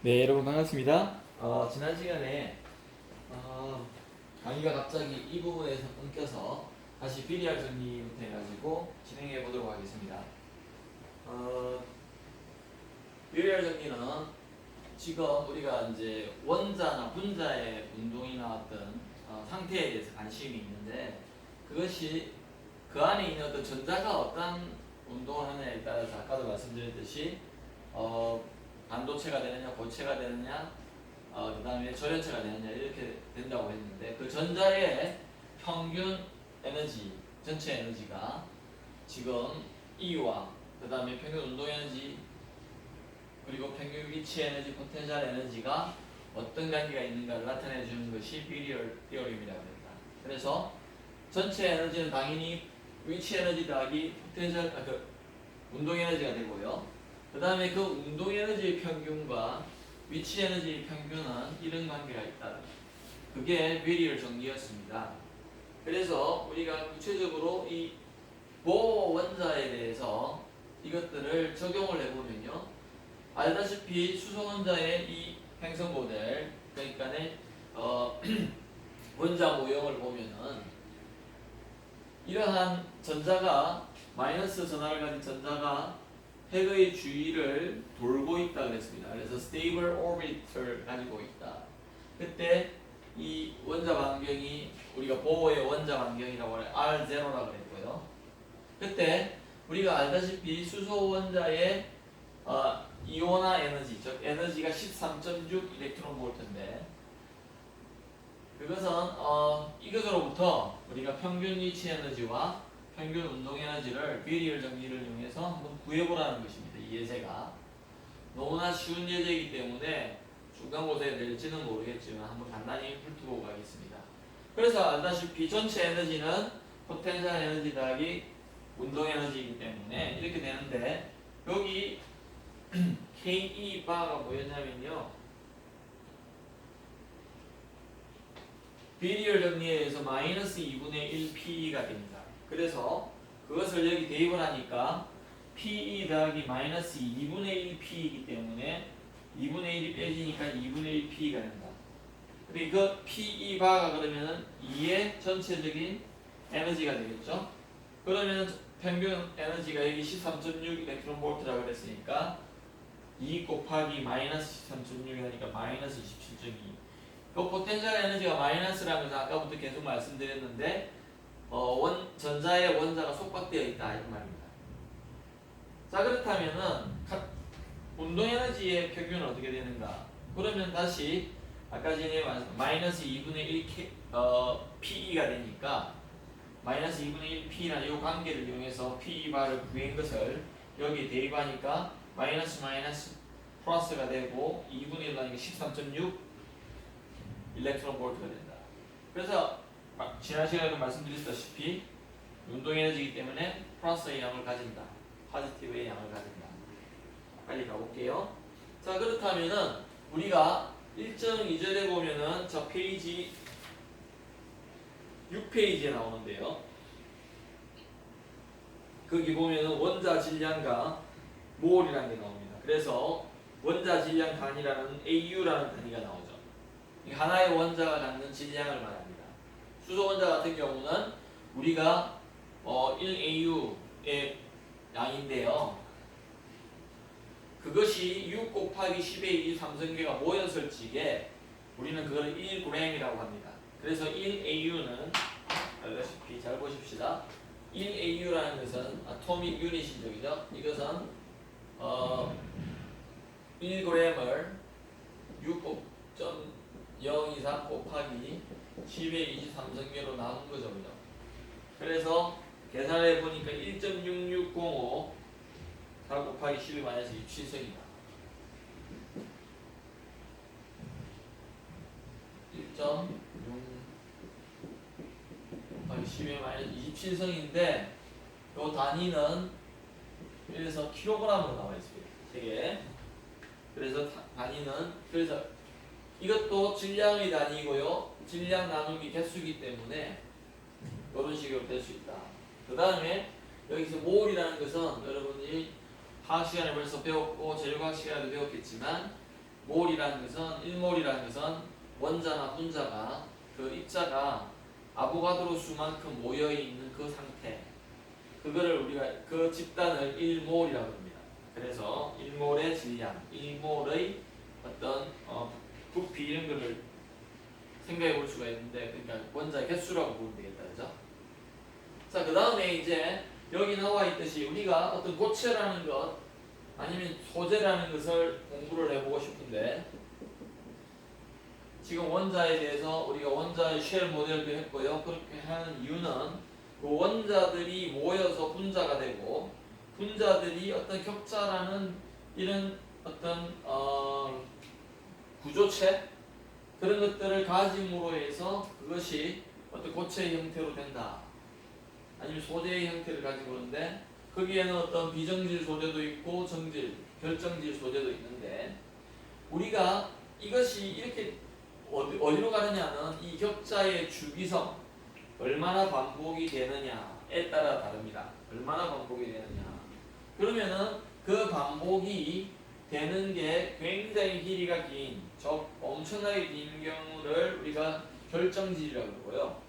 네, 여러분 반갑습니다. 지난 시간에 강의가 갑자기 이 부분에서 끊겨서 다시 비리알 정리부터 해가지고 진행해 보도록 하겠습니다. 어, 비리알 정리는 지금 우리가 이제 원자나 분자의 운동이나 어떤 상태에 대해서 관심이 있는데 그것이 그 안에 있는 어떤 전자가 어떤 운동을 하느냐에 따라서 아까도 말씀드렸듯이 반도체가 되느냐, 고체가 되느냐, 그 다음에 저연체가 되느냐 이렇게 된다고 했는데 그 전자의 평균 에너지, 전체 에너지가 지금 E와 그 다음에 평균 운동 에너지 그리고 평균 위치 에너지, 포텐셜 에너지가 어떤 관계가 있는가를 나타내 주는 것이 비리얼 티어리입니다. 그래서 전체 에너지는 당연히 위치 에너지 더하기 포텐셜, 운동 에너지가 되고요. 그 다음에 그 운동 에너지의 평균과 위치 에너지의 평균은 이런 관계가 있다. 그게 비리얼 정리였습니다. 그래서 우리가 구체적으로 이 보어 원자에 대해서 이것들을 적용을 해보면요. 알다시피 수소 원자의 이 행성 모델, 그러니까 원자 모형을 보면은 이러한 전자가 마이너스 전하를 가진 전자가 핵의 주위를 돌고 있다 그랬습니다. 그래서 stable orbit을 가지고 있다. 그때 이 원자 반경이 우리가 보어의 원자 반경이라고 해 R0라고 그랬고요. 그때 우리가 알다시피 수소 원자의 이온화 에너지, 즉 에너지가 13.6 일렉트론 볼트인데 그것은 이것으로부터 우리가 평균 위치 에너지와 평균 운동 에너지를 비리얼 정리를 이용해서 한번 구해보라는 것입니다. 이 예제가 너무나 쉬운 예제이기 때문에 중간고사에 낼지는 모르겠지만 한번 간단히 훑어보고 가겠습니다. 그래서 알다시피 전체 에너지는 포텐셜 에너지 더하기 운동 에너지이기 때문에 이렇게 되는데 여기 KE 바가 뭐였냐면요. 비리얼 정리에 의해서 마이너스 2분의 1 PE가 됩니다. 그래서 그것을 여기 대입을 하니까 PE 더하기 마이너스 2분의 1 P이기 때문에 2분의 1이 빼지니까 2분의 1 P가 된다. 근데 그 PE 바가 그러면은 2의 전체적인 에너지가 되겠죠? 그러면 평균 에너지가 여기 13.6 일렉트론 볼트라고 그랬으니까 2 곱하기 마이너스 13.6이 하니까 마이너스 27.2. 그 포텐셜 에너지가 마이너스라는 것은 아까부터 계속 말씀드렸는데 전자의 원자가 속박되어 있다 이런 말입니다. 자 그렇다면은 운동 에너지의 평균은 어떻게 되는가? 그러면 다시 아까 전에 마이너스 2분의 1 PE가 되니까 마이너스 2분의 1 P라는 이 관계를 이용해서 PE 바를 구한 것을 여기 대입하니까 마이너스 플러스가 되고 2분의 1하니까 13.6 일렉트론 볼트가 된다. 그래서 지난 시간에도 말씀드렸다시피 운동 에너지이기 때문에 플러스의 양을 가진다. 포지티브의 양을 가진다. 빨리 가볼게요. 자 그렇다면은 우리가 1.2절에 보면은 저 페이지 6페이지에 나오는데요. 거기 보면은 원자 질량과 몰이라는 게 나옵니다. 그래서 원자 질량 단위라는 AU라는 단위가 나오죠. 하나의 원자가 갖는 질량을 말합니다. 수소 원자 같은 경우는 우리가 1AU의 양인데요. 그것이 6 곱하기 10의 2 삼성계가 모였을 적에 우리는 그걸 1g이라고 합니다. 그래서 1AU는 알다시피 잘 보십시다. 1AU라는 것은 아토믹 유닛이죠. 그죠? 이것은 1g을 6.023 곱하기 10의 23성계로 나눈 거죠. 그죠? 그래서 계산해 보니까 1.6605 4 곱하기 12 마이너스 27성이다. 1.6 곱하기 12 마이너스 27성인데 이 단위는 그래서 킬로그램으로 나와 있습니다. 되게. 그래서 단위는 그래서 이것도 질량의 단위고요. 질량 나누기 개수이기 때문에 이런 식으로 될 수 있다. 그 다음에 여기서 몰이라는 것은 여러분이 화학 시간에 벌써 배웠고 재료과학 시간에도 배웠겠지만 몰이라는 것은 1몰이라는 것은 원자나 분자가 그 입자가 아보가드로 수만큼 모여 있는 그 상태. 그거를 우리가 그 집단을 1몰이라고 합니다. 그래서 1몰의 질량, 1몰의 어떤 부피 이런 거를 생각해 볼 수가 있는데, 그러니까 원자의 개수라고 보면 되겠다, 그죠? 자, 그 다음에 이제 여기 나와 있듯이 우리가 어떤 고체라는 것 아니면 소재라는 것을 공부를 해보고 싶은데, 지금 원자에 대해서 우리가 원자의 쉘 모델도 했고요. 그렇게 하는 이유는 그 원자들이 모여서 분자가 되고, 분자들이 어떤 격자라는 이런 어떤 구조체 그런 것들을 가짐으로 해서 그것이 어떤 고체의 형태로 된다. 아니면 소재의 형태를 가지고 있는데, 거기에는 어떤 비정질 소재도 있고 정질, 결정질 소재도 있는데, 우리가 이것이 이렇게 어디로 가느냐는 이 격자의 주기성, 얼마나 반복이 되느냐에 따라 다릅니다. 얼마나 반복이 되느냐. 그러면은 그 반복이 되는 게 굉장히 길이가 긴, 엄청나게 긴 경우를 우리가 결정질이라고 하고요.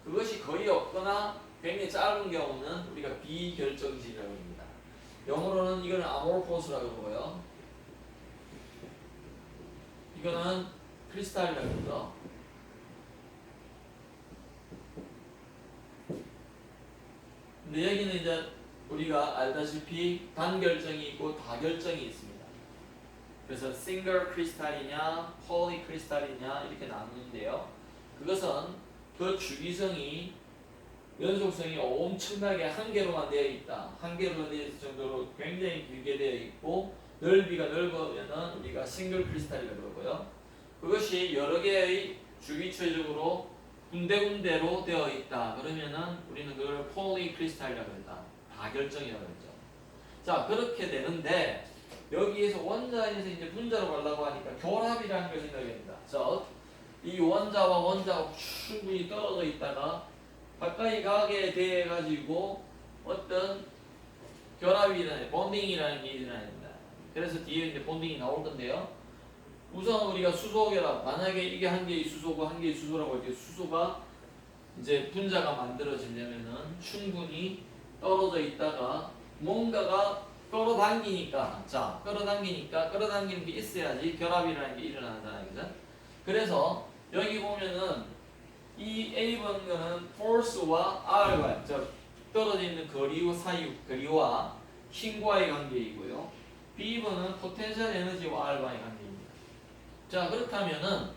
그것이 거의 없거나 굉장히 짧은 경우는 우리가 비결정질이라고 합니다. 영어로는 이거는 amorphous라고 하고요. 이거는 크리스탈이라고 하죠. 근데 여기는 이제 우리가 알다시피 단결정이 있고 다결정이 있습니다. 그래서 싱글 크리스탈이냐 폴리 크리스탈이냐 이렇게 나누는데요. 그것은 그 주기성이 연속성이 엄청나게 한 개로만 되어 있다. 한 개로만 되어 있을 정도로 굉장히 길게 되어 있고, 넓이가 넓으면은 우리가 싱글 크리스탈이라고 그러고요. 그것이 여러 개의 주기체적으로 군데군데로 되어 있다. 그러면은 우리는 그걸 폴리 크리스탈이라고 한다. 다결정이라고 했죠. 자, 그렇게 되는데 여기에서 원자에서 이제 분자로 가려고 하니까 결합이라는 걸 생각해야 된다. 자, 이 원자와 원자가 충분히 떨어져 있다가 가까이 가게 돼 가지고 어떤 결합이라는 본딩이라는 게 일어납니다. 그래서 뒤에 이제 본딩이 나올 건데요. 우선 우리가 수소 결합, 만약에 이게 한 개의 수소고 한 개의 수소라고 할때 수소가 이제 분자가 만들어지려면은 충분히 떨어져 있다가 뭔가가 끌어당기니까, 자, 끌어당기는 게 있어야지 결합이라는 게 일어나잖아요, 그죠? 그래서 여기 보면은 이 A번은 force와 R과 떨어져 있는 거리 사이 거리와 힘과의 관계이고요. B번은 potential 에너지와 R과의 관계입니다. 자, 그렇다면은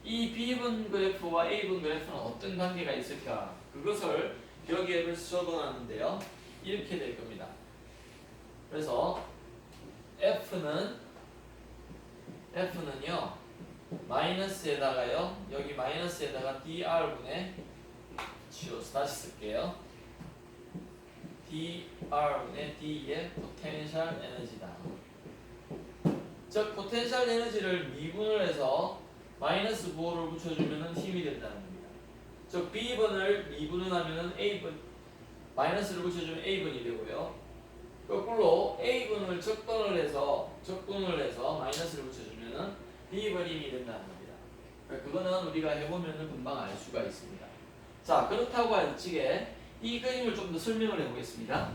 이 B번 그래프와 A번 그래프는 어떤 관계가 있을까? 그것을 여기에 적어놨는데요. 이렇게 될 겁니다. 그래서 F는요 마이너스에다가요, 여기 마이너스에다가 dr분의 다시 쓸게요. dr분의 d의 포텐셜 에너지다. 즉 포텐셜 에너지를 미분을 해서 마이너스 부호를 붙여주면 힘이 된다는 겁니다. 즉 B번을 미분을 하면 A번, 마이너스를 붙여주면 A번이 되고요. 거꾸로 A번을 적분을 해서 마이너스를 붙여주면 B번이 힘이 된다는 겁니다. 그거는 우리가 해보면 금방 알 수가 있습니다. 자, 그렇다고 할 적에 이 그림을 좀 더 설명을 해보겠습니다.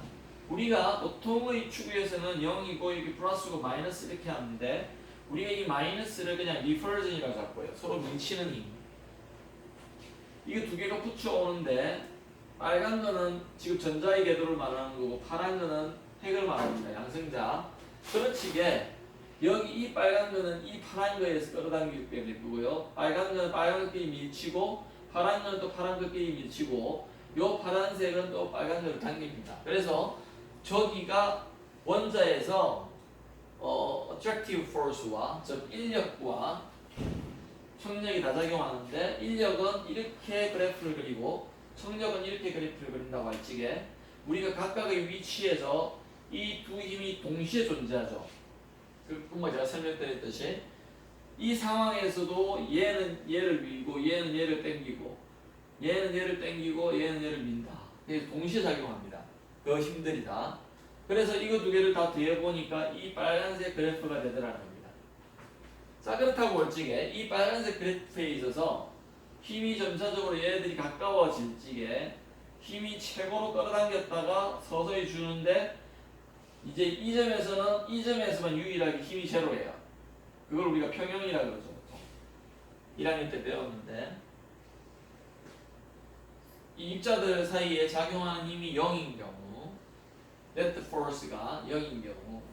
우리가 보통의 추구에서는 0이고 여기 플러스고 마이너스 이렇게 하는데, 우리가 이 마이너스를 그냥 리퍼전이라고 잡고요. 서로 밀치는 힘. 이거 두 개가 붙여오는데, 빨간 거는 지금 전자의 궤도를 말하는 거고 파란 거는 핵을 말합니다. 양성자. 그렇지게 여기 이 빨간 거는 이 파란 거에서 끌어당기기 때문에 그거고요. 빨간 거는 빨간 것끼리 밀치고 파란 거는 또 파란 것끼리 밀치고, 요 파란색은 또 빨간 거를 당깁니다. 그래서 저기가 원자에서 attractive force와 즉 인력과 청력이 다 작용하는데, 인력은 이렇게 그래프를 그리고 청력은 이렇게 그래프를 그린다고 할 적에 우리가 각각의 위치에서 이 두 힘이 동시에 존재하죠. 그건 제가 설명드렸듯이 이 상황에서도 얘는 얘를 밀고 얘는 얘를 당기고 얘는 얘를 당기고 얘는 얘를 민다. 그래서 동시에 작용합니다. 그 힘들이 다. 그래서 이거 두 개를 다 더해 보니까 이 빨간색 그래프가 되더라는 겁니다. 자, 그렇다고 볼 적에 이 빨간색 그래프에 있어서 힘이 점차적으로 얘들이 가까워질 적에 힘이 최고로 끌어당겼다가 서서히 주는데 이제 이 점에서만 유일하게 힘이 제로예요. 그걸 우리가 평형이라고 그러죠. 1학년 때 배웠는데 이 입자들 사이에 작용하는 힘이 0인 경우 net force가 0인 경우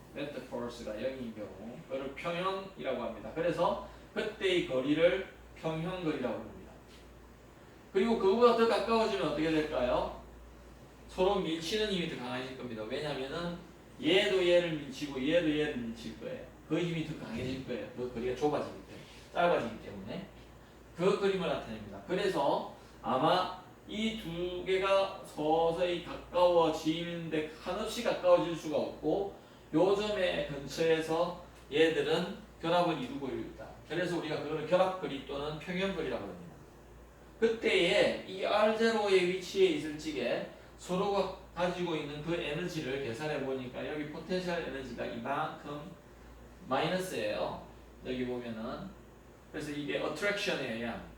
그걸 평형이라고 합니다. 그래서 그때의 거리를 평형거리라고 합니다. 그리고 그거보다 더 가까워지면 어떻게 될까요? 서로 밀치는 힘이 더 강해질 겁니다. 왜냐면은 얘도 얘를 밀치고 얘도 얘를 밀칠 거예요. 그 힘이 더 강해질 거예요. 그 거리가 좁아지기 때문에, 짧아지기 때문에 그 그림을 나타냅니다. 그래서 아마 이 두 개가 서서히 가까워지는데 한없이 가까워질 수가 없고 요 점의 근처에서 얘들은 결합을 이루고 있다. 그래서 우리가 그거를 결합거리 또는 평형거리라고 합니다. 그때에 이 R0의 위치에 있을 적에 서로가 가지고 있는 그 에너지를 계산해 보니까 여기 포텐셜 에너지가 이만큼 마이너스예요. 여기 보면은 그래서 이게 attraction에 의한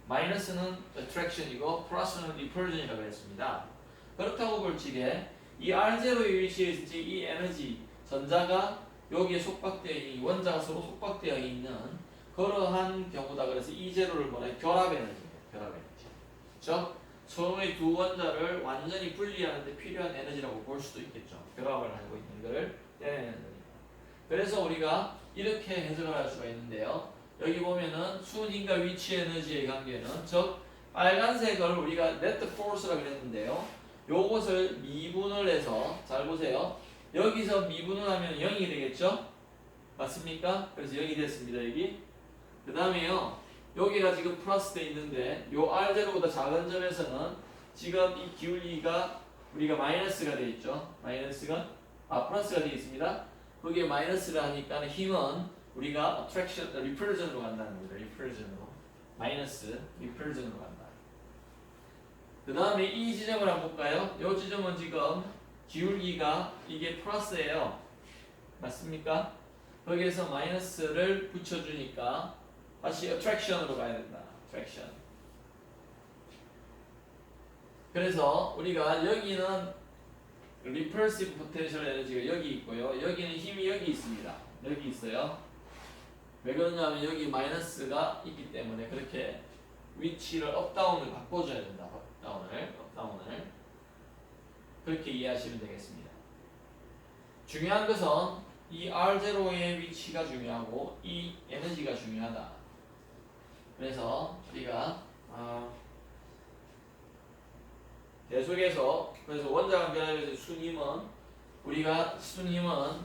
마이너스는 attraction이고 플러스는 repulsion이라고 했습니다. 그렇다고 볼 적에 이 R0의 위치에 있을 적 이 에너지 전자가 여기에 속박되어 있는 원자가 서로 속박되어 있는 그러한 경우다. 그래서 이 제로를 뭐래? 결합 에너지입니다. 결합 에너지. 즉 서로의 두 원자를 완전히 분리하는데 필요한 에너지라고 볼 수도 있겠죠. 결합을 하고 있는 것을 떼내는 거니까. 그래서 우리가 이렇게 해석을 할 수가 있는데요. 여기 보면은 순힘과 위치 에너지의 관계는 즉 빨간색을 우리가 net force라고 그랬는데요. 요것을 미분을 해서 잘 보세요. 여기서 미분을 하면 0이 되겠죠? 맞습니까? 그래서 0이 됐습니다. 여기. 그 다음에요. 여기가 지금 플러스 돼 있는데 요 R0보다 작은 점에서는 지금 이 기울기가 우리가 마이너스가 돼 있죠. 플러스가 돼 있습니다. 거기에 마이너스를 하니까 힘은 우리가 attraction, repulsion으로 간다는 겁니다. repulsion으로. 마이너스, repulsion으로 간다. 그 다음에 이 지점을 한번 볼까요? 이 지점은 지금 기울기가 이게 플러스예요. 맞습니까? 거기에서 마이너스를 붙여주니까 다시 attraction으로 가야 된다. attraction. 그래서 우리가 여기는 repulsive potential energy가 여기 있고요. 여기는 힘이 여기 있습니다. 여기 있어요. 왜 그러냐면 여기 마이너스가 있기 때문에 그렇게 위치를 업다운을 바꿔줘야 된다. 업다운을 그렇게 이해하시면 되겠습니다. 중요한 것은 이 R0의 위치가 중요하고 이 에너지가 중요하다. 그래서 우리가 계속해서 그래서 원자간 결합에서 순힘은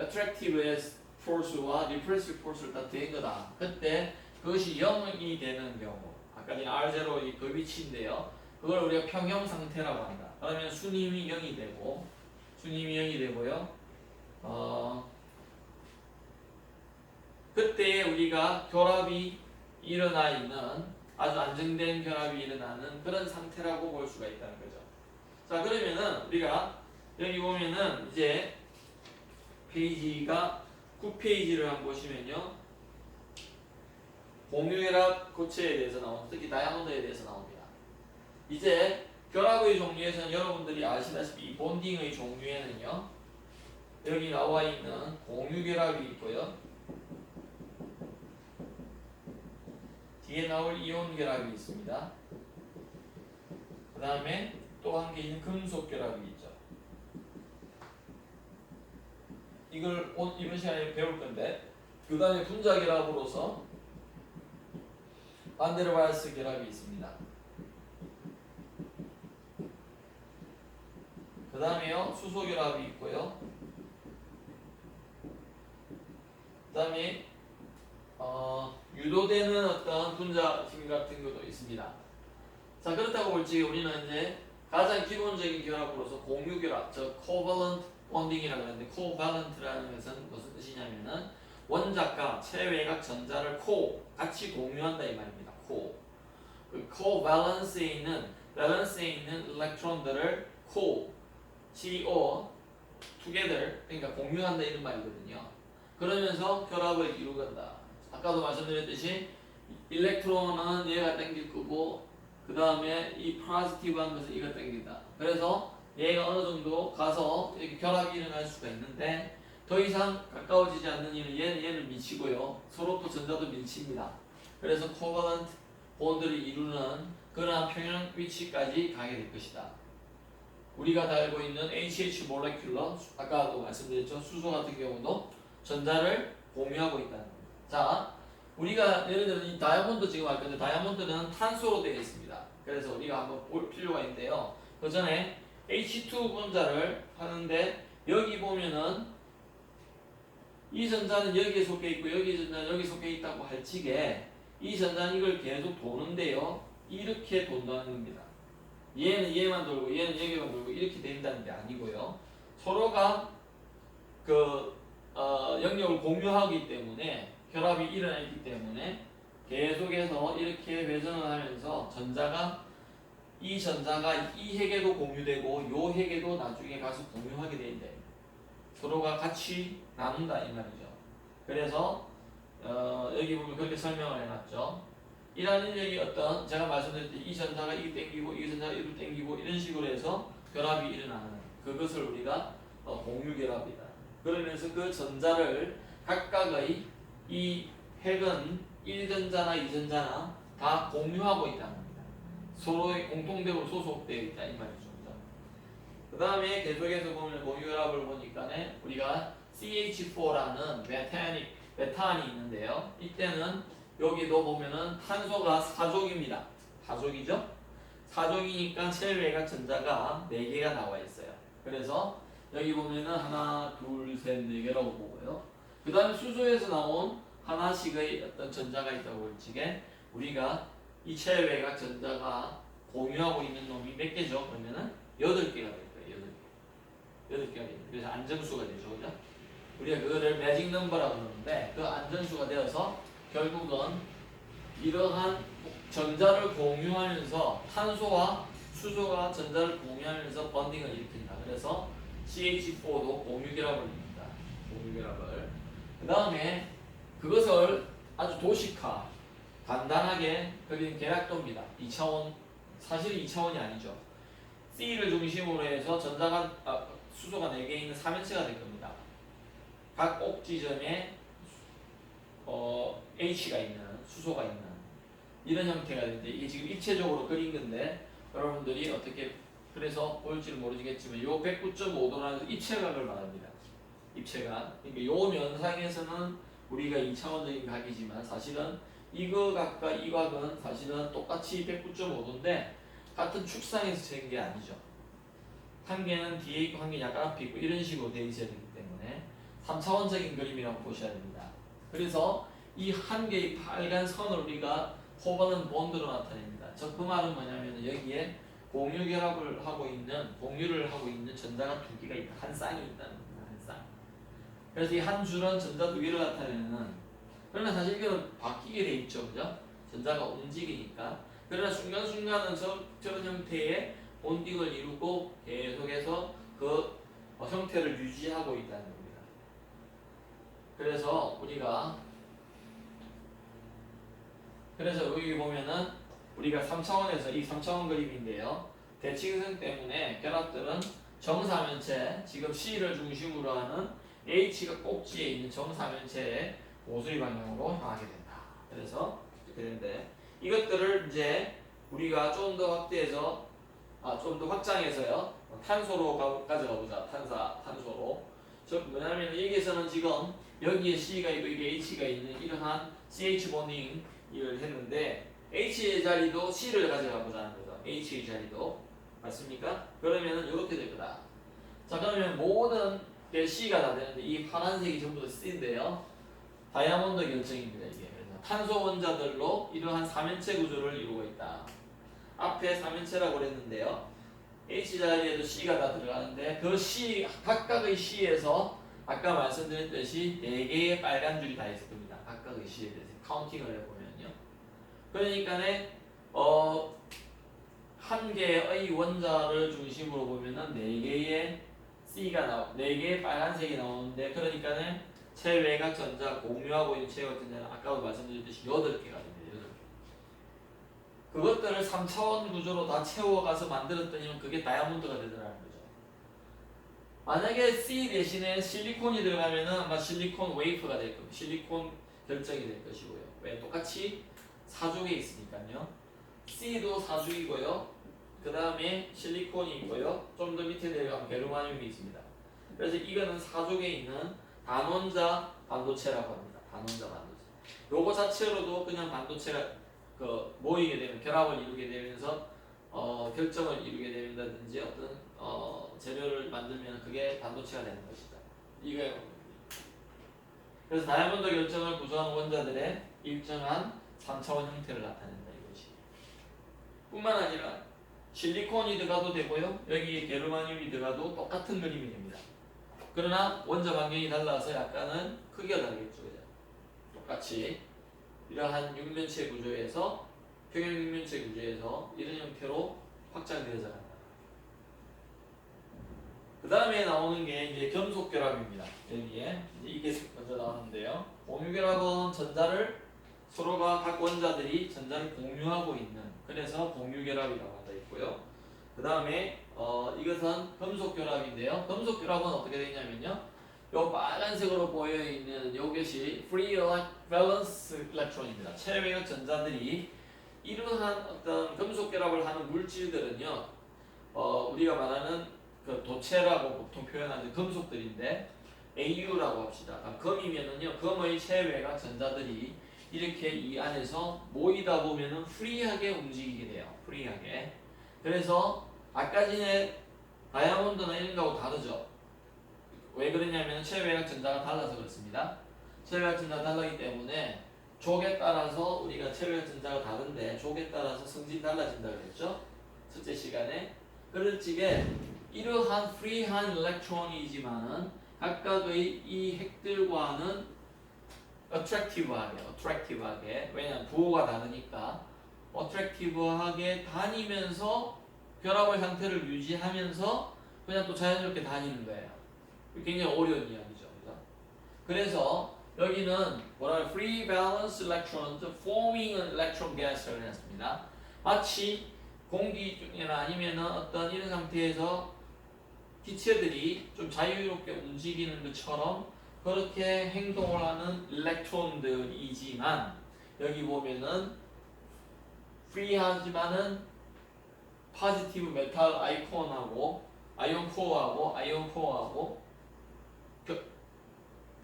attractive force와 repulsive force를 다 더한 거다. 그때 그것이 0이 되는 경우 아까 전에 R0의 그 위치인데요. 그걸 우리가 평형 상태라고 한다. 그러면 순힘이 0이 되고요. 그때 우리가 결합이 일어나 있는 아주 안정된 결합이 일어나는 그런 상태라고 볼 수가 있다는 거죠. 자, 그러면은 우리가 여기 보면은 이제 페이지가 9페이지를 한번 보시면요. 공유결합 고체에 대해서 나옵니다. 특히 다이아몬드에 대해서 나옵니다. 이제 결합의 종류에서는 여러분들이 아시다시피 이 본딩의 종류에는요. 여기 나와 있는 공유결합이 있고요. 뒤에 나올 이온 결합이 있습니다. 그 다음에 또 한 개 있는 금속 결합이 있죠. 이걸 이번 시간에 배울 건데 그 다음에 분자 결합으로서 반데르발스 결합이 있습니다. 그 다음에요 수소 결합이 있고요. 그 다음에 유도되는 어떤 분자 힘 같은 것도 있습니다. 자, 그렇다고 볼 적에 우리는 이제 가장 기본적인 결합으로서 공유 결합, 즉 covalent bonding이라고 하는데 covalent라는 것은 무슨 뜻이냐면은 원자과 체외각 전자를 같이 공유한다 이 말입니다. 그 covalence에 있는 일렉트론들을 together 그러니까 공유한다 이런 말이거든요. 그러면서 결합을 이루간다. 아까도 말씀드렸듯이 일렉트론은 얘가 당길 거고 그 다음에 이 포지티브한 것은 이거 당긴다. 그래서 얘가 어느 정도 가서 이렇게 결합이 일어날 수가 있는데 더 이상 가까워지지 않는 이유는 얘는 미치고요. 서로 또 전자도 밀칩니다. 그래서 코버넌트 본드를 이루는 그러한 평형 위치까지 가게 될 것이다. 우리가 다 알고 있는 HH 몰레큘러, 아까도 말씀드렸죠. 수소 같은 경우도 전자를 공유하고 있다는 겁니다. 자, 우리가 예를 들어 이 다이아몬드 지금 할 건데 다이아몬드는 탄소로 되어 있습니다. 그래서 우리가 한번 볼 필요가 있는데요. 그 전에 H2 분자를 하는데 여기 보면은 이 전자는 여기에 속해 있고 여기 전자는 여기 속해 있다고 할 적에 이 전자는 이걸 계속 도는데요. 이렇게 돈다는 겁니다. 얘는 얘만 돌고 얘는 여기만 돌고 이렇게 된다는 게 아니고요. 서로가 영역을 공유하기 때문에 결합이 일어나기 때문에 계속해서 이렇게 회전을 하면서 이 전자가 이 핵에도 공유되고 요 핵에도 나중에 가서 공유하게 되는데 서로가 같이 나눈다 이 말이죠. 그래서 여기 보면 그렇게 설명을 해놨죠. 이라는 인력이 어떤 제가 말씀드렸듯이 이 전자가 이게 땡기고 이 전자가 이를 땡기고 이런 식으로 해서 결합이 일어나는 그것을 우리가 공유결합이다. 그러면서 그 전자를 각각의 이 핵은 1전자나 2전자나 다 공유하고 있다는 겁니다. 서로의 공통점으로 소속되어 있다 이 말이죠. 그 다음에 계속해서 보면 공유결합을 보니까 우리가 CH4라는 메탄이 있는데요. 이때는 여기도 보면은 탄소가 4족입니다. 4족이죠? 4족이니까 셀외곽 전자가 4개가 나와 있어요. 그래서 여기 보면은 하나, 둘, 셋, 4개라고 보고요. 그 다음에 수소에서 나온 하나씩의 어떤 전자가 있다고 할 적에 우리가 이 셀외곽 전자가 공유하고 있는 놈이 몇 개죠? 그러면은 8개가 될 거예요. 8개가 됩니다. 그래서 안정수가 되죠. 그죠? 우리가 그거를 매직 넘버라고 그러는데 그 안정수가 되어서 결국은 이러한 전자를 공유하면서 탄소와 수소가 전자를 공유하면서 번딩을 일으킨다. 그래서 CH4도 공유결합을 일으킨다. 공유결합을. 그 다음에 그것을 아주 도식화, 간단하게 그린 계략도입니다. 2차원, 사실 2차원이 아니죠. C를 중심으로 해서 수소가 4개 있는 3연체가 될 겁니다. 각 옥지점에 H가 있는 수소가 있는 이런 형태가 되는데 이게 지금 입체적으로 그린 건데 여러분들이 어떻게 그래서 볼지는 모르겠지만 요 109.5도라는 입체각을 말합니다. 입체각. 그러니까 요 면상에서는 우리가 2차원적인 각이지만 사실은 이거 각과 이 각은 사실은 똑같이 109.5도인데 같은 축상에서 재는 게 아니죠. 한 개는 뒤에 있고 한 개는 약간 앞에 있고 이런 식으로 되어 있어야 되기 때문에 3차원적인 그림이라고 보셔야 됩니다. 그래서 이 한 개의 빨간 선을 우리가 코버넌트 본드로 나타냅니다. 그 말은 뭐냐면 여기에 공유를 하고 있는 전자가 2개가 있다. 한 쌍이 있다는 겁니다. 한 쌍. 그래서 이 한 줄은 전자 2개를 나타내는 그러나 사실 이거는 바뀌게 돼 있죠. 그죠? 전자가 움직이니까. 그러나 순간순간은 저런 형태의 본딩을 이루고 계속해서 그 형태를 유지하고 있다는 겁니다. 그래서 여기 보면은 우리가 3차원에서 이 3차원 그림인데요. 대칭성 때문에 결합들은 정사면체, 지금 C를 중심으로 하는 H가 꼭지에 있는 정사면체의 모서리 방향으로 향하게 된다. 그래서 이렇게 되는데 이것들을 이제 우리가 좀 더 확장해서요. 탄소로 가져가 보자. 탄소로. 즉 뭐냐면 여기에서는 지금 여기에 C가 있고 이게 H가 있는 이러한 CH 본딩을 했는데 H의 자리도 C를 가져가 보자는 거죠. H의 자리도 맞습니까? 그러면은 이렇게 될 거다. 자 그러면 모든 게 C가 다 되는데 이 파란색이 전부 다 C인데요. 다이아몬드 결정입니다 이게. 그래서 탄소 원자들로 이러한 3연체 구조를 이루고 있다. 앞에 3연체라고 그랬는데요. H 자리에도 C가 다 들어가는데 그 C 각각의 C에서 아까 말씀드렸듯이 4개의 빨간 줄이 다 있을 겁니다. 각각의 C에 대해서 카운팅을 해보면요. 그러니까 한 개의 원자를 중심으로 보면은 4개의 C가 4개의 빨간색이 나오는데 그러니까는 체외각 전자 공유하고 있는 체외각 전자는 아까도 말씀드렸듯이 8개가 됩니다. 8개. 그것들을 3차원 구조로 다 채워가서 만들었더니 그게 다이아몬드가 되더라는 거죠. 만약에 C 대신에 실리콘이 들어가면은 아마 실리콘 웨이프가 될 겁니다. 실리콘 결정이 될 것이고요. 왜? 똑같이 사족에 있으니까요. C도 사족이고요. 그 다음에 실리콘이 있고요. 좀 더 밑에 내려가면 베르마늄이 있습니다. 그래서 이거는 사족에 있는 단원자 반도체라고 합니다. 단원자 반도체. 요거 자체로도 그냥 반도체가 모이게 되면 결합을 이루게 되면서 결정을 이루게 된다든지 어떤 재료를 만들면 그게 반도체가 되는 것이다. 이거예요. 그래서 다이아몬드 결정을 구성하는 원자들의 일정한 3차원 형태를 나타낸다 이것이. 뿐만 아니라 실리콘이 들어가도 되고요. 여기 게르마늄이 들어가도 똑같은 그림이 됩니다. 그러나 원자 반경이 달라서 약간은 크기가 다르겠죠. 그죠? 똑같이 이러한 육면체 구조에서 평형 육면체 구조에서 이런 형태로 확장되어져 간다. 그 다음에 나오는 게 이제 금속 결합입니다. 여기에 이게 먼저 나오는데요. 공유 결합은 전자를 서로가 각 원자들이 전자를 공유하고 있는 그래서 공유 결합이라고 하다 있고요. 그 다음에 이것은 금속 결합인데요. 금속 결합은 어떻게 되냐면요. 요 빨간색으로 보여 있는 이것이 free valence electron입니다. 체외각 전자들이 이러한 어떤 금속 결합을 하는 물질들은요. 우리가 말하는 그 도체라고 보통 표현하는 금속들인데 AU라고 합시다. 금이면은요. 금의 체외각 전자들이 이렇게 이 안에서 모이다 보면은 프리하게 움직이게 돼요. 프리하게. 그래서 아까 전에 다이아몬드나 이런 거하고 다르죠. 왜 그러냐면 체외각 전자가 달라서 그렇습니다. 체외각 전자가 다르기 때문에 족에 따라서 우리가 체외각 전자가 다른데 족에 따라서 성질이 달라진다 그랬죠. 첫째 시간에. 그럴 적에 이러한 프리한 일렉트론이지만은 각각의 이 핵들과는 attractive하게 왜냐하면 부호가 다르니까 attractive하게 다니면서 결합의 상태를 유지하면서 그냥 또 자연스럽게 다니는 거예요. 굉장히 어려운 이야기죠. 그래서 여기는 뭐라고 free valence electrons forming an electron gas를 했습니다. 마치 공기 중이나 아니면은 어떤 이런 상태에서 기체들이 좀 자유롭게 움직이는 것처럼 그렇게 행동을 하는 일렉트론들이지만 여기 보면은 프리하지만은 포지티브 메탈 아이콘하고 아이온 코어하고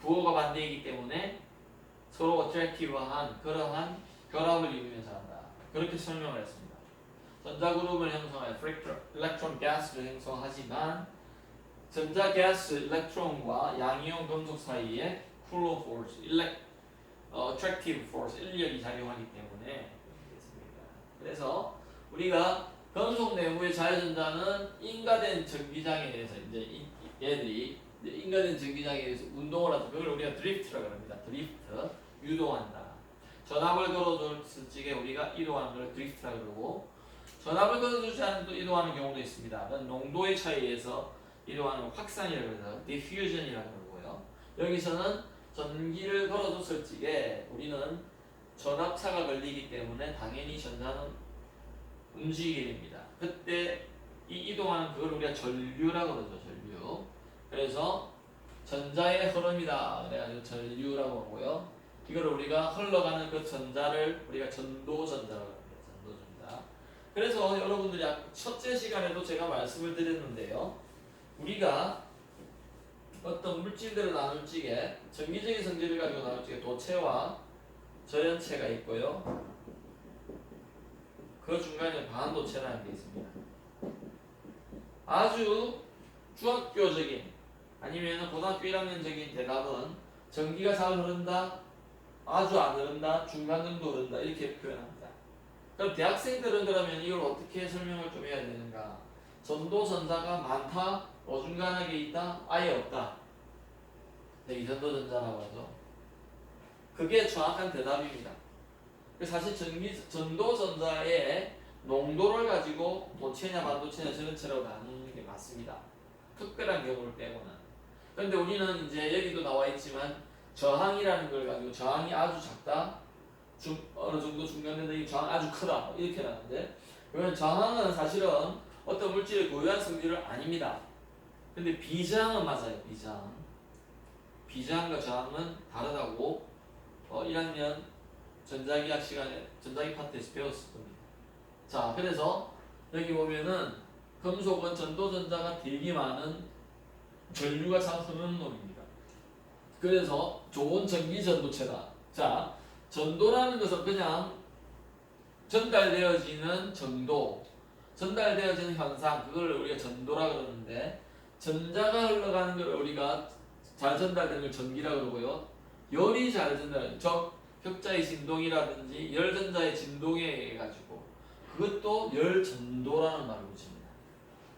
부호가 반대이기 때문에 서로 어트랙티브한 그러한 결합을 이루면서 한다. 그렇게 설명을 했습니다. 전자그룹을 형성하여 일렉트론 가스를 형성하지만 전자 가스 일렉트론과 양이온 금속 사이에 쿨러 포스, attractive force, 인력이 작용하기 때문에 그렇습니다. 그래서 우리가 금속 내부의 자유전자는 인가된 전기장에 의해서 이제 얘들이 인가된 전기장에 의해서 운동을 하죠. 그걸 우리가 드리프트라고 합니다. 드리프트, 유도한다. 전압을 걸어줬을 적에 우리가 이동하는 걸 드리프트라고 그러고 전압을 걸어주지 않는 또 이동하는 경우도 있습니다. 그건 농도의 차이에서 이동하는 확산이라고 해서 diffusion이라고 그러고요. 여기서는 전기를 걸어줬을 적에 우리는 전압차가 걸리기 때문에 당연히 전자는 움직이게 됩니다. 그때 이 이동하는 그걸 우리가 전류라고 그러죠. 전류. 그래서 전자의 흐름이다. 그래가지고 전류라고 하고요. 이걸 우리가 흘러가는 그 전자를 우리가 전도전자라고 합니다. 전도전자. 그래서 여러분들이 첫째 시간에도 제가 말씀을 드렸는데요. 우리가 어떤 물질들을 나눌 적에 전기적인 성질을 가지고 나눌 적에 도체와 저연체가 있고요. 그 중간에 반도체라는 게 있습니다. 아주 중학교적인 아니면 고등학교 1학년적인 대답은 전기가 잘 흐른다, 아주 안 흐른다, 중간 정도 흐른다 이렇게 표현합니다. 그럼 대학생들은 그러면 이걸 어떻게 설명을 좀 해야 되는가? 전도전자가 많다, 어중간하게 있다, 아예 없다. 이전도전자라고 하죠. 그게 정확한 대답입니다. 사실 전도전자의 농도를 가지고 도체냐 반도체냐 전원체라고 나누는 게 맞습니다. 특별한 경우를 빼고는. 그런데 우리는 이제 여기도 나와 있지만 저항이라는 걸 가지고 저항이 아주 작다, 어느 정도 중간된다, 이 저항 아주 크다 이렇게 나는데, 그러면 저항은 사실은 어떤 물질의 고유한 성질은 아닙니다. 근데 비저항은 맞아요. 비저항과 저항은 다르다고 1학년 전자기학 시간에 전자기 파트에서 배웠을 겁니다. 자, 그래서 여기 보면은 금속은 전도전자가 되게 많은 전류가 잘 흐르는 놈입니다. 그래서 좋은 전기 전도체다. 자, 전도라는 것은 그냥 전달되어지는 정도, 전달되어지는 현상, 그걸 우리가 전도라 그러는데, 전자가 흘러가는 걸 우리가 잘 전달되는 걸 전기라 그러고요. 열이 잘 전달, 즉 격자의 진동이라든지 열전자의 진동에 의해 가지고 그것도 열전도라는 말을 붙입니다.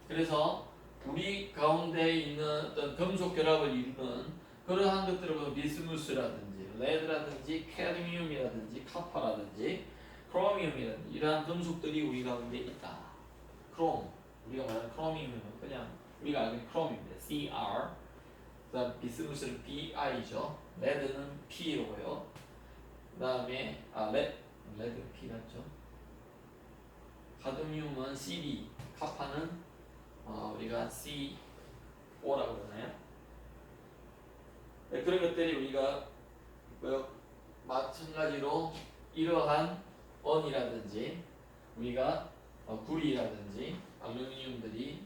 그래서 우리 가운데 있는 어떤 금속 결합을 이루는 그러한 것들을 비스무스라든지 레드라든지 캐드미움이라든지 카파라든지 크로미움이라든지 이러한 금속들이 우리 가운데 있다. 크롬, 우리가 말하는 크로미움은 그냥 우리가 알는 크롬입니다. CR. 그다음 비스무스는 BI죠. 레드는 P로고요. 그다음에 레드 P 같죠. 카드미움은 CD, 카파는 우리가 CO라고 그러나요? 네, 그런 것들이 우리가 마찬가지로 이러한 언이라든지 우리가 구리라든지 알루미늄들이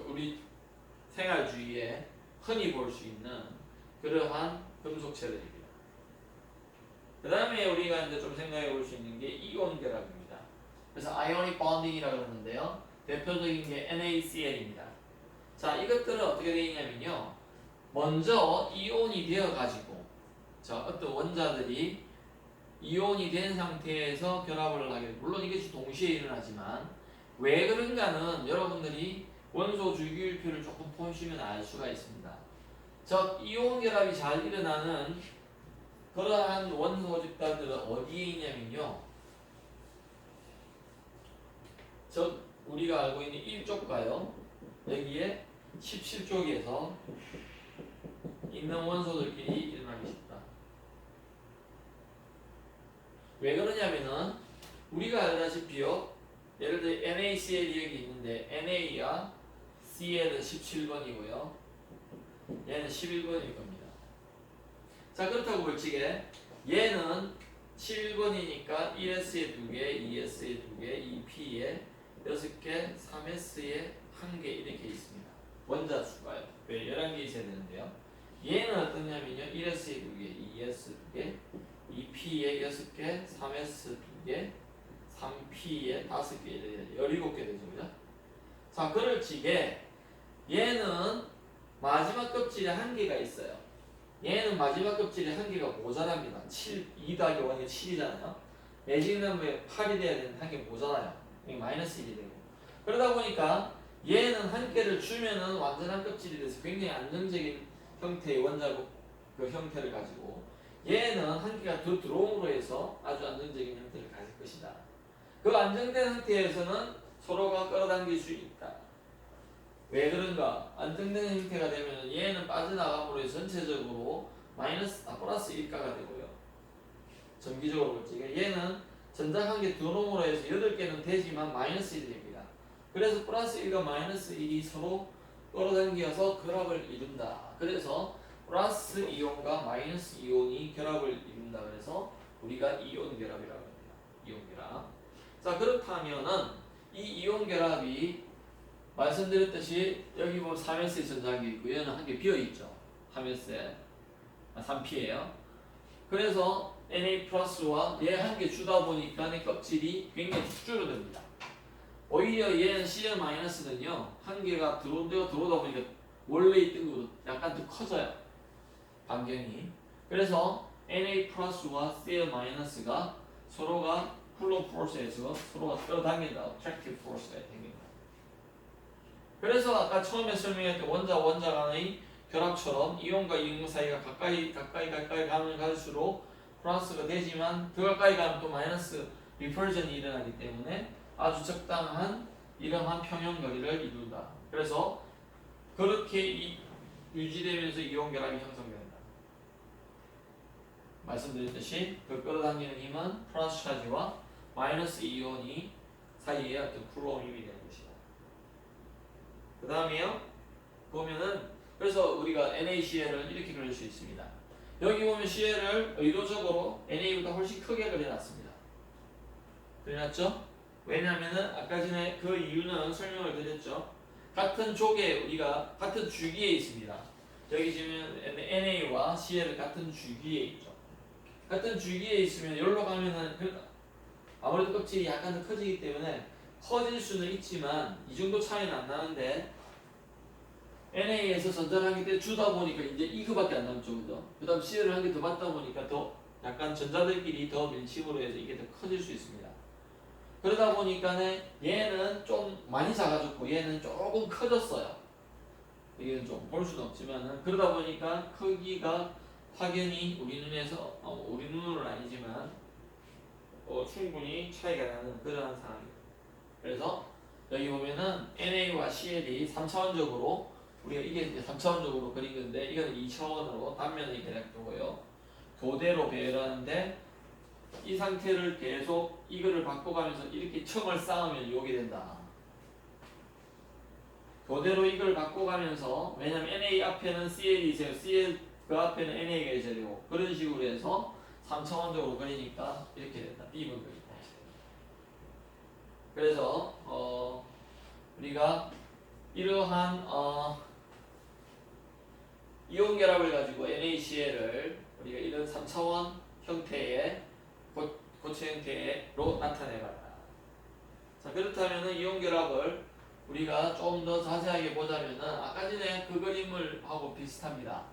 우리 생활 주위에 흔히 볼 수 있는 그러한 금속체들입니다. 그 다음에 우리가 이제 좀 생각해 볼 수 있는 게 이온 결합입니다. 그래서 아이오닉 본딩이라고 그러는데요. 대표적인 게 NaCl입니다. 자, 이것들은 어떻게 되어 있냐면요. 먼저 이온이 되어 가지고 어떤 원자들이 이온이 된 상태에서 결합을 하게 됩니다. 물론 이것이 동시에 일어나지만 왜 그런가는 여러분들이 원소 주기율표를 조금 보시면 알 수가 있습니다. 즉 이온 결합이 잘 일어나는 그러한 원소 집단들은 어디에 있냐면요. 즉 우리가 알고 있는 1쪽과요. 여기에 17쪽에서 있는 원소들끼리 일어나기 쉽다. 왜 그러냐면은 우리가 알다시피요. 예를 들어 NaCl이 여기 있는데 NA와 Cl은 17번이고요. 얘는 11번일 겁니다. 자, 그렇다고 볼지게 얘는 11번이니까 1S에 2개, 2S에 2개, 2P에 6개, 3S에 1개 이렇게 있습니다. 원자 수가요. 왜 11개 있어야 되는데요. 얘는 어떠냐면요. 1S에 2개, 2S 2개, 2P에 6개, 3S 2개, 3P에 5개 이렇게 17개 되죠. 그죠? 자, 그럴 지게 얘는 마지막 껍질에 1개가 있어요. 얘는 마지막 껍질에 1개가 모자랍니다. 2 더하기 1이 7이잖아요. 매직넘버에 8이 돼야 되는데 1개 모자라요. 마이너스 1이 되고. 그러다 보니까 얘는 1개를 주면은 완전한 껍질이 돼서 굉장히 안정적인 형태의 원자로 그 형태를 가지고 얘는 1개가 더 들어옴으로 해서 아주 안정적인 형태를 가질 것이다. 그 안정된 상태에서는 서로가 끌어당길 수 있다. 왜 그런가? 안정된 형태가 되면 얘는 빠져나감으로 해서 전체적으로 플러스 1가가 되고요. 전기적으로 볼 때 얘는 전자 한 개 더 놓음으로 해서 8개는 되지만 마이너스 1이 됩니다. 그래서 플러스 1과 마이너스 1이 서로 끌어당겨서 결합을 이룬다. 그래서 플러스 이온과 마이너스 이온이 결합을 이룬다. 그래서 우리가 이온 결합이라고 합니다. 이온 결합. 자, 그렇다면은 이 이온 결합이 말씀드렸듯이 여기 보면 3S의 전자기 있고 얘는 한 개 비어있죠. 3S에 3P예요. 그래서 Na 플러스와 얘 한 개 주다 보니까 내 껍질이 굉장히 줄어듭니다. 오히려 얘는 Cl 마이너스는요. 한 개가 들어오다 보니까 원래 있던 것보다 약간 더 커져요. 반경이. 그래서 Na 플러스와 Cl 마이너스가 서로가 쿨러 포스에서 서로가 끌어당긴다. attractive force가 생깁니다. 그래서 아까 처음에 설명했던 원자 간의 결합처럼 이온과 이온 사이가 가까이 가면 갈수록 플러스가 되지만 더 가까이 가면 또 마이너스 리펄전이 일어나기 때문에 아주 적당한 이러한 평형거리를 이룬다. 그래서 그렇게 유지되면서 이온 결합이 형성된다. 말씀드렸듯이 그 끌어당기는 힘은 플러스 차지와 마이너스 이온이 사이에 어떤 쿨롬 힘이 되는 것이다. 그 다음에요 보면은 그래서 우리가 NaCl을 이렇게 그릴 수 있습니다. 여기 보면 Cl을 의도적으로 NA보다 훨씬 크게 그려놨습니다. 그려놨죠? 왜냐하면은 아까 전에 그 이유는 설명을 드렸죠. 같은 족에 우리가 같은 주기에 있습니다. 여기 지금 NA와 Cl은 같은 주기에 있죠. 같은 주기에 있으면 여기로 가면은 아무래도 껍질이 약간 더 커지기 때문에 커질 수는 있지만 이 정도 차이는 안 나는데 NA에서 전자를 한 개 때 주다 보니까 이제 이거밖에 안 남죠, 그죠? 그 다음 C를 한 개 더 받다 보니까 더 약간 전자들끼리 더 밀집으로 해서 이게 더 커질 수 있습니다. 그러다 보니까는 얘는 좀 많이 작아졌고 얘는 조금 커졌어요. 이게는 좀 볼 수는 없지만은 그러다 보니까 크기가 확연히 우리 눈에서 우리 눈으로는 아니지만 충분히 차이가 나는 그러한 상황입니다. 그래서 여기 보면은 NA와 CL이 3차원적으로 우리가 이게 이제 3차원적으로 그린 건데 이거는 2차원으로 단면의 계략도고요. 교대로 배열하는데 이 상태를 계속 이거를 바꿔가면서 이렇게 층을 쌓으면 이게 된다. 교대로 이걸 바꿔가면서 왜냐면 NA 앞에는 CL이 있어요. CL 그 앞에는 NA가 있어야 되고 그런 식으로 해서 3차원적으로 그리니까 이렇게 된다. B분 그린다. 그래서 우리가 이러한 이온 결합을 가지고 NaCl을 우리가 이런 3차원 형태의 고체 형태로 나타내봤다. 자 그렇다면은 이온 결합을 우리가 좀 더 자세하게 보자면은 아까 전에 그 그림을 하고 비슷합니다.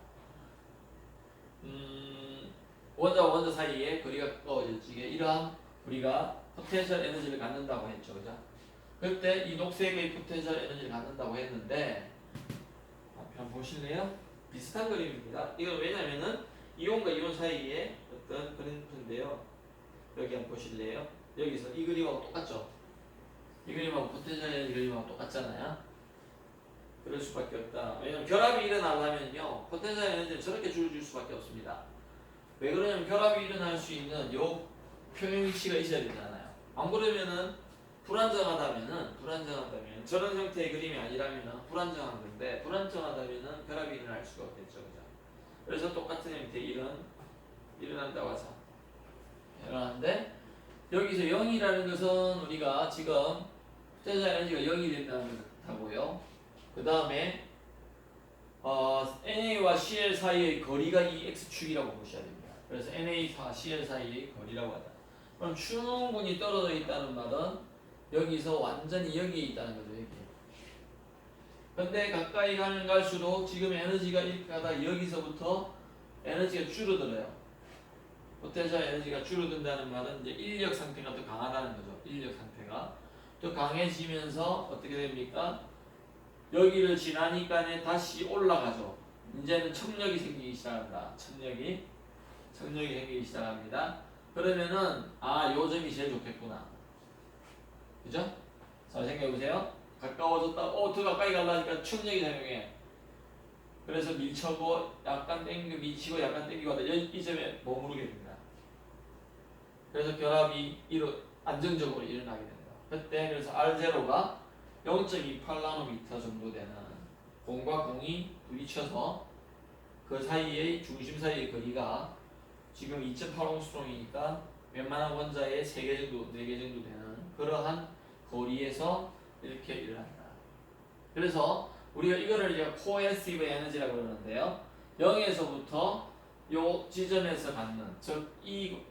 원자와 원자 사이에 거리가 가까워지게 이러한 우리가 포텐셜 에너지를 갖는다고 했죠, 그죠? 그때 이 녹색의 포텐셜 에너지를 갖는다고 했는데 앞에 한번 보실래요? 비슷한 그림입니다. 이건 왜냐면은 이온과 이온 사이에 어떤 그림인데요. 여기 한번 보실래요? 여기서 이 그림하고 똑같죠? 이 그림하고 포텐셜 에너지 그림하고 똑같잖아요. 그럴 수밖에 없다. 왜냐면 결합이 일어나려면요 포텐셜 에너지를 저렇게 줄여줄 수밖에 없습니다. 왜 그러냐면 결합이 일어날 수 있는 요 평형 위치가 있어야 되잖아요. 안 그러면은 불안정하다면 저런 형태의 그림이 아니라면은 불안정한 건데 불안정하다면은 결합이 일어날 수가 없겠죠, 그죠? 그래서 똑같은 형태의 일어난다고 하자. 일어나는데 여기서 0이라는 것은 우리가 지금 포텐셜 에너지가 0이 된다는 것하고요. 그 다음에 NA와 CL 사이의 거리가 이 x축이라고 보셔야 됩니다. 그래서 NA와 CL 사이의 거리라고 하다. 그럼 충분히 떨어져 있다는 말은 여기서 완전히 여기에 있다는 거죠. 여기. 근데 가까이 가면 갈수록 지금 에너지가 이렇게 가다 여기서부터 에너지가 줄어들어요. 포텐셜 에너지가 줄어든다는 말은 이제 인력 상태가 더 강하다는 거죠. 인력 상태가 더 강해지면서 어떻게 됩니까? 여기를 지나니까 다시 올라가죠. 이제는 청력이 생기기 시작한다. 청력이 생기기 시작합니다. 그러면은 요 점이 제일 좋겠구나. 그죠? 잘 생각해보세요. 가까워졌다. 더 가까이 가려니까 청력이 작용해. 그래서 밀쳐고 약간 땡기고 밀치고 약간 땡기고 하다 이 점에 머무르게 됩니다. 그래서 결합이 안정적으로 일어나게 된다. 그때 그래서 R0가 0.28나노미터 정도 되는 공과 공이 부딪혀서 그 사이의 중심 사이의 거리가 지금 2.8옹스트롱이니까 웬만한 원자의 3개 정도, 4개 정도 되는 그러한 거리에서 이렇게 일어난다. 그래서 우리가 이거를 이제 코에시브 에너지라고 그러는데요. 0에서부터 요 지점에서 갖는 즉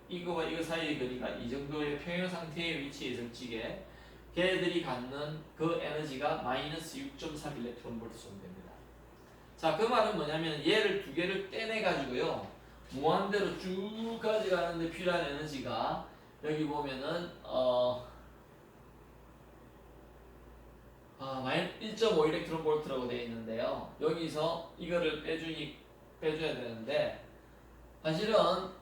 이거와 이거 사이의 거리가 이 정도의 평형 상태의 위치에 있을 적에 걔들이 갖는 그 에너지가 마이너스 6.3 일렉트론 볼트 정도 됩니다. 자, 그 말은 뭐냐면 얘를 두 개를 떼내 가지고요 무한대로 쭉 가져가는데 필요한 에너지가 여기 보면은 1.5 일렉트론 볼트라고 되어 있는데요. 여기서 이거를 빼줘야 되는데 사실은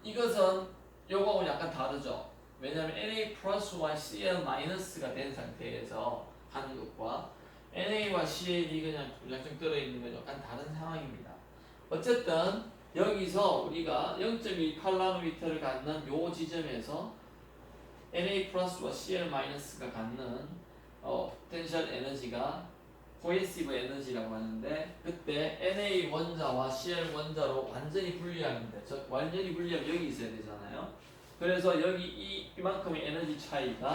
이것은 요거하고 약간 다르죠. 왜냐하면 Na 플러스와 Cl 마이너스가 된 상태에서 하는 것과 NA와 CL이 그냥 불량증 떨어있는 건 약간 다른 상황입니다. 어쨌든 여기서 우리가 0.18나노미터를 갖는 요 지점에서 Na 플러스와 Cl 마이너스가 갖는 포텐셜 에너지가 코에시브 에너지라고 하는데, 그때 Na 원자와 Cl 원자로 완전히 분리하면 돼. 완전히 분리하면 여기 있어야 되잖아요. 그래서 여기 이만큼의 에너지 차이가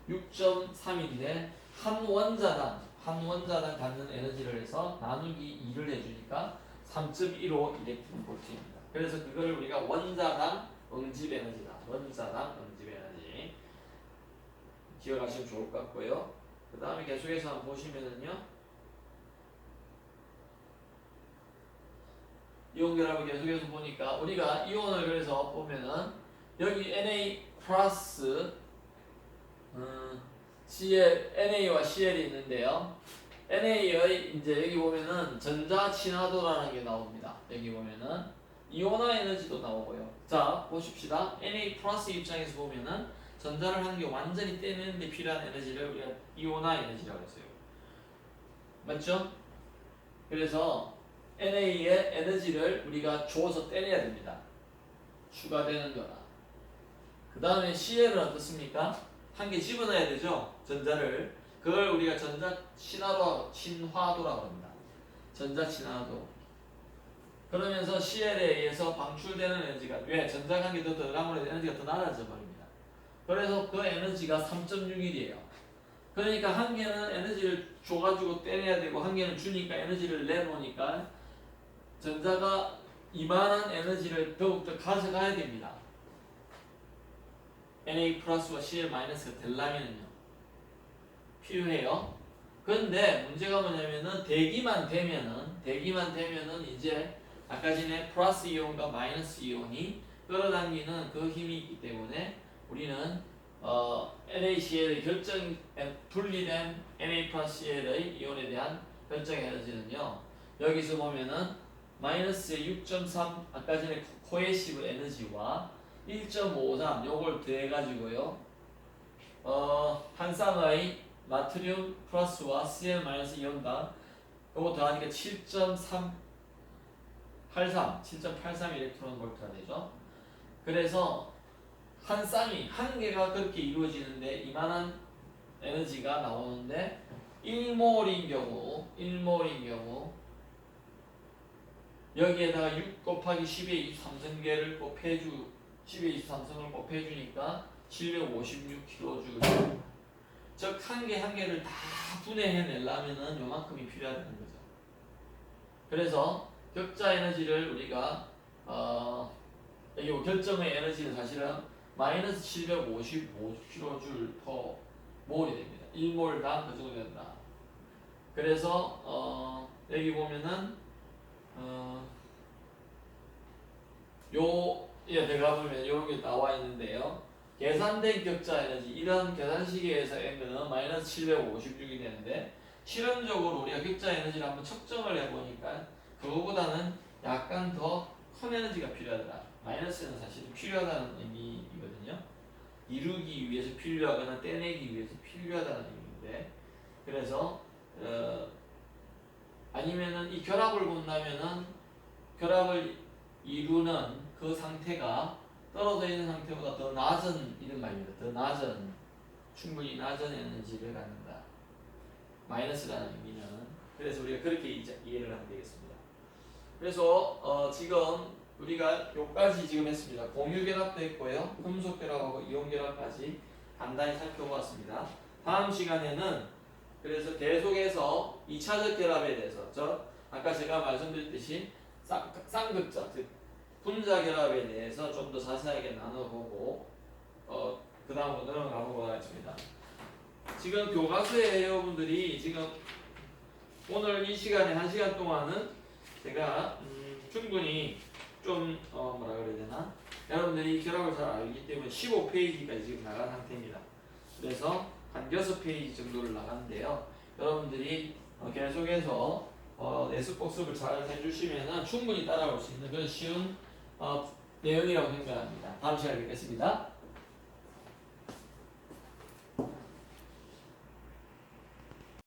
6.3인데 한 원자당 갖는 에너지를 해서 나누기 2를 해주니까 3.15 이렉트론 볼트입니다. 그래서 그걸 우리가 원자당 응집 에너지다. 원자당 응집 에너지 기억하시면 좋을 것 같고요. 그 다음에 계속해서 한번 보시면은요, 이온 결합을 계속해서 보니까 우리가 이온을 그래서 보면은 여기 Na 플러스 Cl, NA와 CL이 있는데요. NA의 이제 여기 보면은 전자 친화도라는 게 나옵니다. 여기 보면은 이온화 에너지도 나오고요. 자, 보십시다. Na 플러스 입장에서 보면은 전자를 한 개 완전히 떼내는데 필요한 에너지를 우리가 이온화 에너지라고 했어요. 맞죠? 그래서 NA의 에너지를 우리가 줘서 떼내야 됩니다. 추가되는 거나. 그 다음에 CL은 어떻습니까? 한 개 집어넣어야 되죠? 전자를. 그걸 우리가 전자 친화도라고 합니다. 전자 친화도. 그러면서 CL에 의해서 방출되는 에너지가, 왜? 전자가 한 개 더 들어가면 에너지가 더 낮아져 버립니다. 그래서 그 에너지가 3.61이에요. 그러니까 한 개는 에너지를 줘가지고 떼내야 되고, 한 개는 주니까 에너지를 내놓으니까 전자가 이만한 에너지를 더욱더 가져가야 됩니다. Na 플러스와 Cl 마이너스가 되려면요 필요해요. 그런데 문제가 뭐냐면은 대기만 되면은 이제 아까 전에 플러스 이온과 마이너스 이온이 끌어당기는 그 힘이 있기 때문에 우리는 NaCl의 분리된 Na 플러스 Cl의 이온에 대한 결정 에너지는요, 여기서 보면은 마이너스 6.3 아까 전에 코에시브 에너지와 1.53 요걸 더해가지고요, 한 쌍의 나트륨 플러스와 Cl 마이너스 이온당 요거 더하니까 7.83 일렉트론 볼트가 되죠. 그래서 한 쌍이 한 개가 그렇게 이루어지는데 이만한 에너지가 나오는데 1몰인 경우 여기에다가 6 곱하기 10의 23승계를 곱해주 10의 23승을 곱해주니까 756kJ. 즉 한 개를 다 분해해내려면은 요만큼이 필요하다는 거죠. 그래서 격자 에너지를 우리가 여기 결정의 에너지는 사실은 마이너스 755kJ per 몰이 됩니다. 1몰당 그 정도 된다. 그래서 여기 보면은 요에 들어가보면 이런 게 나와 있는데요. 계산된 격자 에너지, 이런 계산식에서 n은 마이너스 756이 되는데, 실험적으로 우리가 격자 에너지를 한번 측정을 해보니까 그거보다는 약간 더 큰 에너지가 필요하더라. 마이너스는 사실 필요하다는 의미이거든요. 이루기 위해서 필요하거나 떼내기 위해서 필요하다는 의미인데, 그래서 아니면은 이 결합을 본다면은 결합을 이루는 그 상태가 떨어져 있는 상태보다 더 낮은 이런 말입니다. 더 낮은, 충분히 낮은 에너지를 갖는다. 마이너스라는 의미는. 그래서 우리가 그렇게 이해를 하면 되겠습니다. 그래서 지금 우리가 요까지 지금 했습니다. 공유 결합도 했고요, 금속 결합하고 이온 결합까지 간단히 살펴보았습니다. 다음 시간에는 그래서 계속해서 2차적 결합에 대해서, 아까 제가 말씀드렸듯이 쌍극자, 즉 분자 결합에 대해서 좀 더 자세하게 나눠보고 그 다음으로 넘어가보도록 하겠습니다. 지금 교과서에 여러분들이 지금 오늘 이 시간에 1시간 동안은 제가 충분히 좀 뭐라 그래야 되나, 여러분들이 결합을 잘 알기 때문에 15페이지까지 지금 나간 상태입니다. 그래서 한 6페이지 정도를 나갔는데요. 여러분들이 계속해서 내수 복습을 잘 해주시면 충분히 따라올 수 있는 그런 쉬운 내용이라고 생각합니다. 다음 시간에 뵙겠습니다.